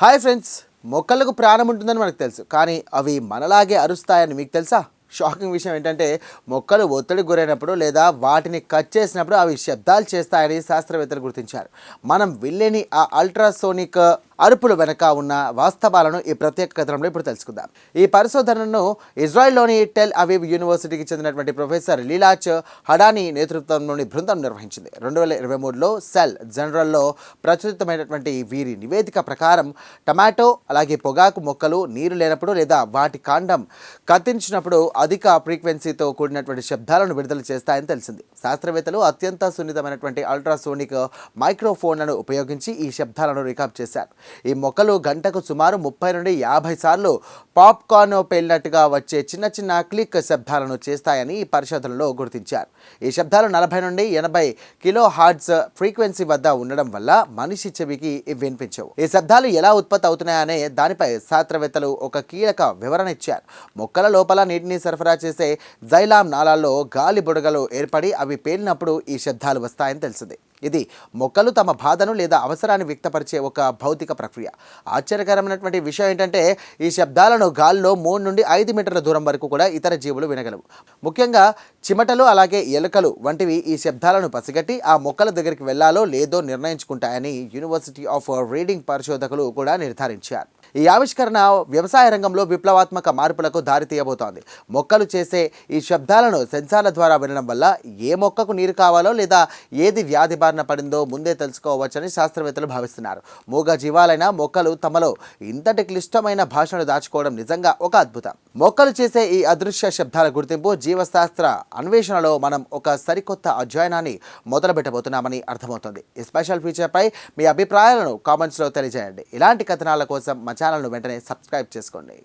Hi friends, మొక్కలకు ప్రాణం ఉంటుందని మనకు తెలుసు, కానీ అవి మనలాగే అరుస్తాయని మీకు తెలుసా? షాకింగ్ విషయం ఏంటంటే, మొక్కలు ఒత్తిడికి గురైనప్పుడు లేదా వాటిని కట్ చేసినప్పుడు అవి శబ్దాలు చేస్తాయని శాస్త్రవేత్తలు గుర్తించారు. మనం విల్లేని ఆ అల్ట్రాసోనిక్ అరుపులు వెనక ఉన్న వాస్తవాలను ఈ ప్రత్యేక కథనంలో ఇప్పుడు తెలుసుకుందాం. ఈ పరిశోధనను ఇజ్రాయెల్లోని టెల్ అవీవ్ యూనివర్సిటీకి చెందినటువంటి ప్రొఫెసర్ లీలాచ్ హడానీ నేతృత్వంలోని బృందం నిర్వహించింది. 2023లో సెల్ జనరల్లో ప్రచురితమైనటువంటి వీరి నివేదిక ప్రకారం టమాటో అలాగే పొగాకు మొక్కలు నీరు లేనప్పుడు లేదా వాటి కాండం కత్తించినప్పుడు అధిక ఫ్రీక్వెన్సీతో కూడినటువంటి శబ్దాలను విడుదల చేస్తాయని తెలిసింది. శాస్త్రవేత్తలు అత్యంత సున్నితమైనటువంటి అల్ట్రాసోనిక్ మైక్రోఫోన్లను ఉపయోగించి ఈ శబ్దాలను రికార్డ్ చేశారు. ఈ మొక్కలు గంటకు సుమారు 30 నుండి 50 సార్లు పాప్కార్న్ పేలినట్టుగా వచ్చే చిన్న చిన్న క్లిక్ శబ్దాలను చేస్తాయని ఈ పరిశోధనలో గుర్తించారు. ఈ శబ్దాలు 40 నుండి 80 కిలో హార్ట్జ్ ఫ్రీక్వెన్సీ వద్ద ఉండడం వల్ల మనిషి చెవికి ఇవి వినిపించవు. ఈ శబ్దాలు ఎలా ఉత్పత్తి అవుతున్నాయనే దానిపై శాస్త్రవేత్తలు ఒక కీలక వివరణ ఇచ్చారు. మొక్కల లోపల నీటిని సరఫరా చేసే జైలాం నాళాల్లో గాలి బుడగలు ఏర్పడి అవి పేలినప్పుడు ఈ శబ్దాలు వస్తాయని తెలిసింది. ఇది మొక్కలు తమ బాధను లేదా అవసరాన్ని వ్యక్తపరిచే ఒక భౌతిక ప్రక్రియ. ఆశ్చర్యకరమైనటువంటి విషయం ఏంటంటే, ఈ శబ్దాలను గాల్లో 3 నుండి 5 మీటర్ల దూరం వరకు కూడా ఇతర జీవులు వినగలవు. ముఖ్యంగా చిమటలు అలాగే ఎలుకలు వంటివి ఈ శబ్దాలను పసిగట్టి ఆ మొక్కల దగ్గరికి వెళ్లాలో లేదో నిర్ణయించుకుంటాయని యూనివర్సిటీ ఆఫ్ రీడింగ్ పరిశోధకులు కూడా నిర్ధారించారు. ఈ ఆవిష్కరణ వ్యవసాయ రంగంలో విప్లవాత్మక మార్పులకు దారితీయబోతోంది. మొక్కలు చేసే ఈ శబ్దాలను సెన్సార్ల ద్వారా వినడం వల్ల ఏ మొక్కకు నీరు కావాలో లేదా ఏది వ్యాధి బారిన పడిందో ముందే తెలుసుకోవచ్చని శాస్త్రవేత్తలు భావిస్తున్నారు. మూగ జీవాలైన మొక్కలు తమలో ఇంతటి క్లిష్టమైన భాషను దాచుకోవడం నిజంగా ఒక అద్భుతం. మొక్కలు చేసే ఈ అదృశ్య శబ్దాల గుర్తింపు జీవశాస్త్ర అన్వేషణలో మనం ఒక సరికొత్త అధ్యయనాన్ని మొదలుపెట్టబోతున్నామని అర్థమవుతుంది. ఈ స్పెషల్ ఫీచర్పై మీ అభిప్రాయాలను కామెంట్స్లో తెలియజేయండి. ఇలాంటి కథనాల కోసం మా ఛానల్ను వెంటనే సబ్స్క్రైబ్ చేసుకోండి.